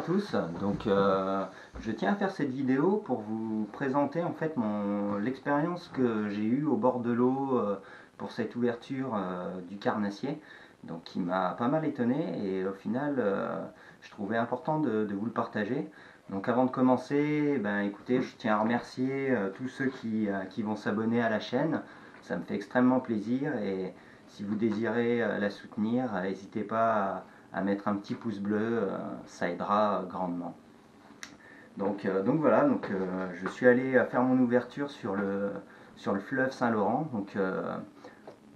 tous. Donc je tiens à faire cette vidéo pour vous présenter en fait l'expérience que j'ai eue au bord de l'eau pour cette ouverture du carnassier, donc qui m'a pas mal étonné et au final je trouvais important de vous le partager. Donc avant de commencer, écoutez, je tiens à remercier tous ceux qui vont s'abonner à la chaîne. Ça me fait extrêmement plaisir et si vous désirez la soutenir, n'hésitez pas à mettre un petit pouce bleu, ça aidera grandement. Donc voilà, je suis allé faire mon ouverture sur le fleuve Saint-Laurent.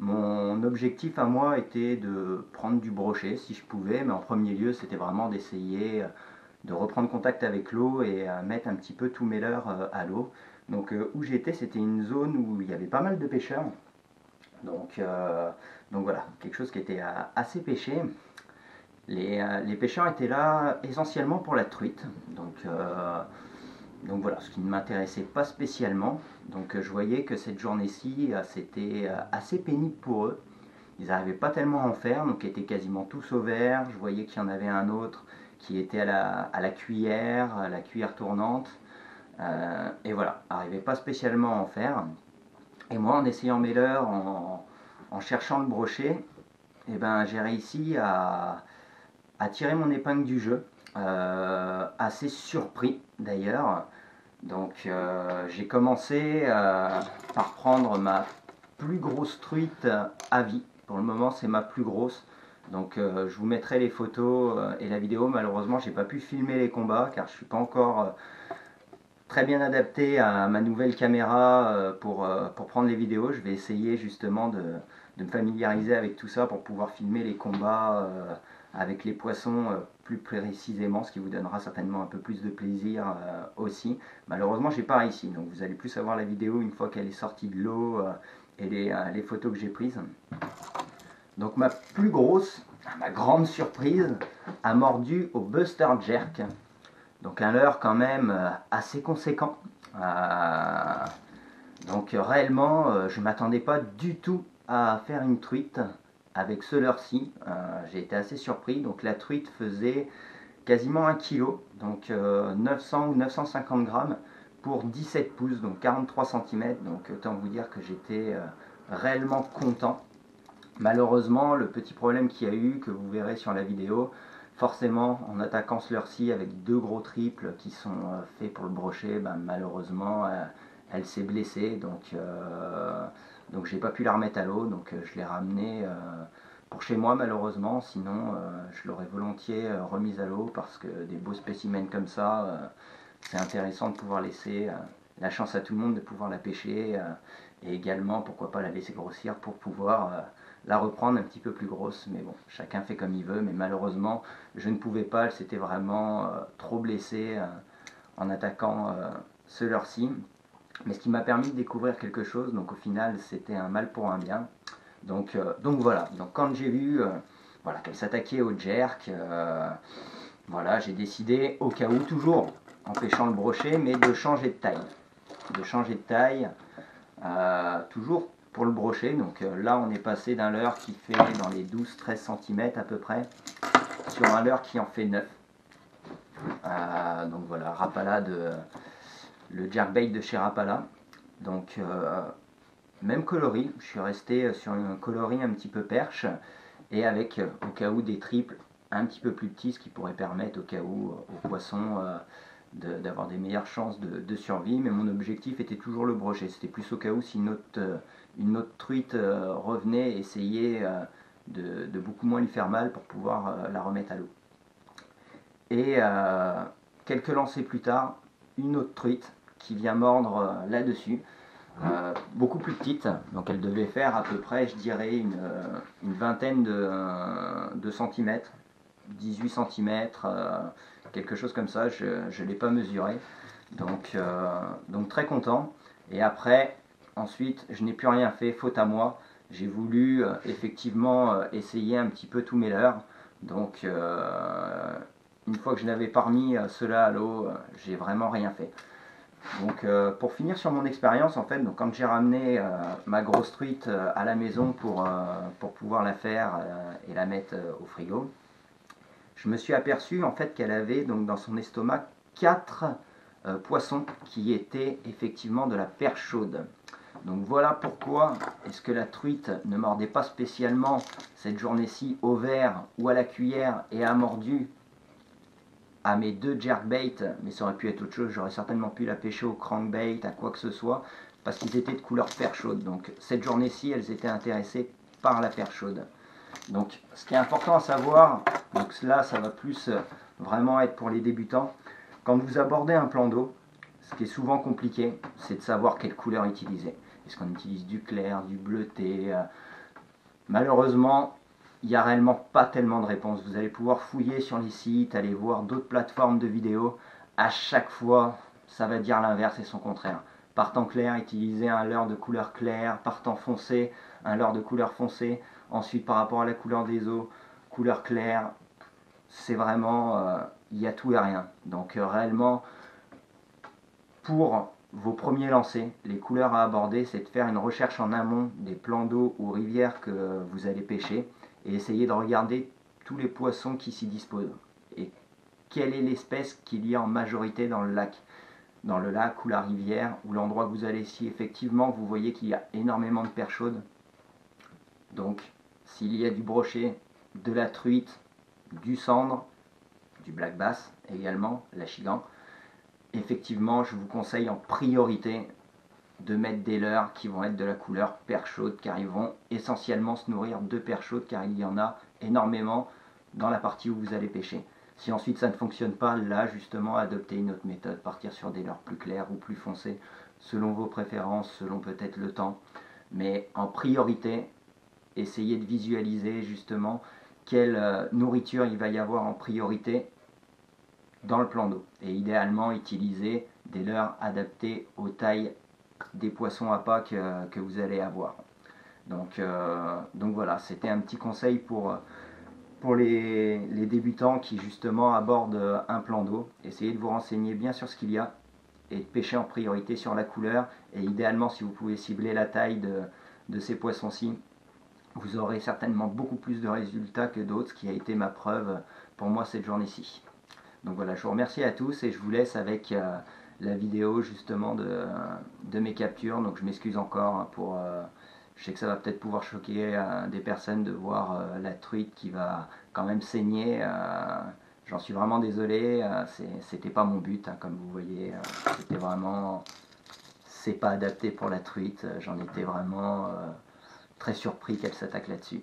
Mon objectif à moi était de prendre du brochet si je pouvais, mais en premier lieu c'était vraiment d'essayer de reprendre contact avec l'eau et mettre un petit peu tous mes leurres à l'eau. Où j'étais, c'était une zone où il y avait pas mal de pêcheurs. Donc voilà, quelque chose qui était assez pêché. Les pêcheurs étaient là essentiellement pour la truite, donc voilà, ce qui ne m'intéressait pas spécialement. Je voyais que cette journée-ci, c'était assez pénible pour eux. Ils n'arrivaient pas tellement à en faire, donc ils étaient quasiment tous au vert. Je voyais qu'il y en avait un autre qui était à la cuillère tournante. Et voilà, n'arrivait pas spécialement à en faire. Et moi, en essayant mes leurres, en cherchant le brochet, j'ai réussi à tirer mon épingle du jeu, assez surpris d'ailleurs. J'ai commencé par prendre ma plus grosse truite à vie. Pour le moment c'est ma plus grosse. Je vous mettrai les photos et la vidéo. Malheureusement j'ai pas pu filmer les combats car je suis pas encore très bien adapté à ma nouvelle caméra pour prendre les vidéos. Je vais essayer justement de me familiariser avec tout ça pour pouvoir filmer les combats avec les poissons plus précisément, ce qui vous donnera certainement un peu plus de plaisir aussi. Malheureusement j'ai pas réussi, donc vous allez plus savoir la vidéo une fois qu'elle est sortie de l'eau et les photos que j'ai prises. Donc ma plus grosse, ma grande surprise, a mordu au Buster Jerk. Donc un leurre quand même assez conséquent. Réellement, je ne m'attendais pas du tout à faire une truite avec ce leurre-ci. J'ai été assez surpris. Donc la truite faisait quasiment 1 kg, donc 900 ou 950 grammes pour 17 pouces, donc 43 cm. Donc autant vous dire que j'étais réellement content. Malheureusement, le petit problème qu'il y a eu, que vous verrez sur la vidéo, forcément, en attaquant ce leurre-ci avec deux gros triples qui sont faits pour le brochet, malheureusement, elle s'est blessée. Donc j'ai pas pu la remettre à l'eau. Je l'ai ramenée pour chez moi, malheureusement. Sinon, je l'aurais volontiers remise à l'eau parce que des beaux spécimens comme ça, c'est intéressant de pouvoir laisser la chance à tout le monde de pouvoir la pêcher. Et également, pourquoi pas la laisser grossir pour pouvoir la reprendre un petit peu plus grosse, mais bon, chacun fait comme il veut. Mais malheureusement, je ne pouvais pas, elle s'était vraiment trop blessée en attaquant ce leurre-ci. Mais ce qui m'a permis de découvrir quelque chose, donc au final, c'était un mal pour un bien. Donc voilà, donc quand j'ai vu voilà, qu'elle s'attaquait au jerk, voilà, j'ai décidé, au cas où, toujours en pêchant le brochet, mais de changer de taille. Toujours pour le brochet. Là on est passé d'un leurre qui fait dans les 12-13 cm à peu près sur un leurre qui en fait 9. Donc voilà, Rapala le jerkbait de chez Rapala. Même coloris, je suis resté sur un coloris un petit peu perche et avec au cas où des triples un petit peu plus petits, ce qui pourrait permettre au cas où aux poissons d'avoir des meilleures chances de survie. Mais mon objectif était toujours le brochet. C'était plus au cas où si une autre truite revenait, essayer de beaucoup moins lui faire mal pour pouvoir la remettre à l'eau. Et quelques lancers plus tard, une autre truite qui vient mordre là-dessus, beaucoup plus petite. Donc elle devait faire à peu près, je dirais, une vingtaine de centimètres, 18 cm, quelque chose comme ça. Je ne l'ai pas mesuré. Donc très content. Et après, ensuite, je n'ai plus rien fait, faute à moi. J'ai voulu effectivement essayer un petit peu tous mes leurres. Une fois que je n'avais pas remis cela à l'eau, j'ai vraiment rien fait. Pour finir sur mon expérience, en fait, quand j'ai ramené ma grosse truite à la maison pour pouvoir la faire et la mettre au frigo, je me suis aperçu en fait qu'elle avait donc dans son estomac 4 poissons qui étaient effectivement de la perche chaude. Donc voilà pourquoi est-ce que la truite ne mordait pas spécialement cette journée-ci au verre ou à la cuillère et a mordu à mes 2 jerkbait, mais ça aurait pu être autre chose, j'aurais certainement pu la pêcher au crankbait, à quoi que ce soit, parce qu'ils étaient de couleur perche chaude. Donc cette journée-ci, elles étaient intéressées par la perche chaude. Donc ce qui est important à savoir, donc là ça va plus vraiment être pour les débutants, quand vous abordez un plan d'eau, ce qui est souvent compliqué, c'est de savoir quelle couleur utiliser. Est-ce qu'on utilise du clair, du bleuté? Malheureusement, il n'y a réellement pas tellement de réponses. Vous allez pouvoir fouiller sur les sites, aller voir d'autres plateformes de vidéos. À chaque fois, ça va dire l'inverse et son contraire. Partant clair, utilisez un leurre de couleur claire. Partant foncé, un leurre de couleur foncée. Ensuite, par rapport à la couleur des eaux, couleur claire. C'est vraiment, il y a tout et rien. Donc réellement, pour vos premiers lancers, les couleurs à aborder, c'est de faire une recherche en amont des plans d'eau ou rivières que vous allez pêcher et essayer de regarder tous les poissons qui s'y disposent et quelle est l'espèce qu'il y a en majorité dans le lac ou la rivière ou l'endroit que vous allez. Si effectivement vous voyez qu'il y a énormément de perches chaudes, donc s'il y a du brochet, de la truite, du cendre, du black bass également, l'achigan, effectivement je vous conseille en priorité de mettre des leurres qui vont être de la couleur perche chaude, car ils vont essentiellement se nourrir de perche chaude, car il y en a énormément dans la partie où vous allez pêcher. Si ensuite ça ne fonctionne pas, là justement adoptez une autre méthode, partir sur des leurres plus clairs ou plus foncés, selon vos préférences, selon peut-être le temps. Mais en priorité, essayez de visualiser justement quelle nourriture il va y avoir en priorité dans le plan d'eau. Et idéalement, utiliser des leurres adaptés aux tailles des poissons appâts que vous allez avoir. Donc voilà, c'était un petit conseil pour les débutants qui justement abordent un plan d'eau. Essayez de vous renseigner bien sur ce qu'il y a et de pêcher en priorité sur la couleur. Et idéalement, si vous pouvez cibler la taille de ces poissons-ci, vous aurez certainement beaucoup plus de résultats que d'autres, ce qui a été ma preuve pour moi cette journée-ci. Donc voilà, je vous remercie à tous et je vous laisse avec la vidéo justement de mes captures. Donc je m'excuse encore pour... je sais que ça va peut-être pouvoir choquer des personnes de voir la truite qui va quand même saigner. J'en suis vraiment désolé, c'était pas mon but, hein, comme vous voyez. C'était vraiment... C'est pas adapté pour la truite. J'en étais vraiment très surpris qu'elle s'attaque là-dessus.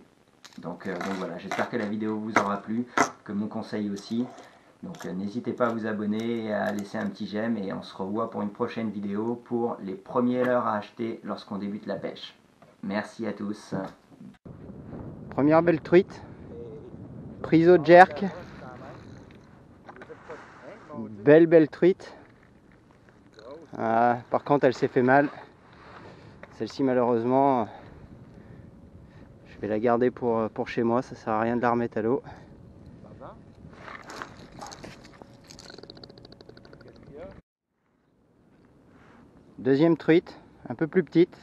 Donc voilà, j'espère que la vidéo vous aura plu, que mon conseil aussi. Donc n'hésitez pas à vous abonner et à laisser un petit j'aime et on se revoit pour une prochaine vidéo pour les premiers leurres à acheter lorsqu'on débute la pêche. Merci à tous. Première belle truite, prise au jerk, belle truite. Par contre elle s'est fait mal, celle-ci malheureusement je vais la garder pour chez moi, ça sert à rien de la remettre à l'eau. Deuxième truite, un peu plus petite.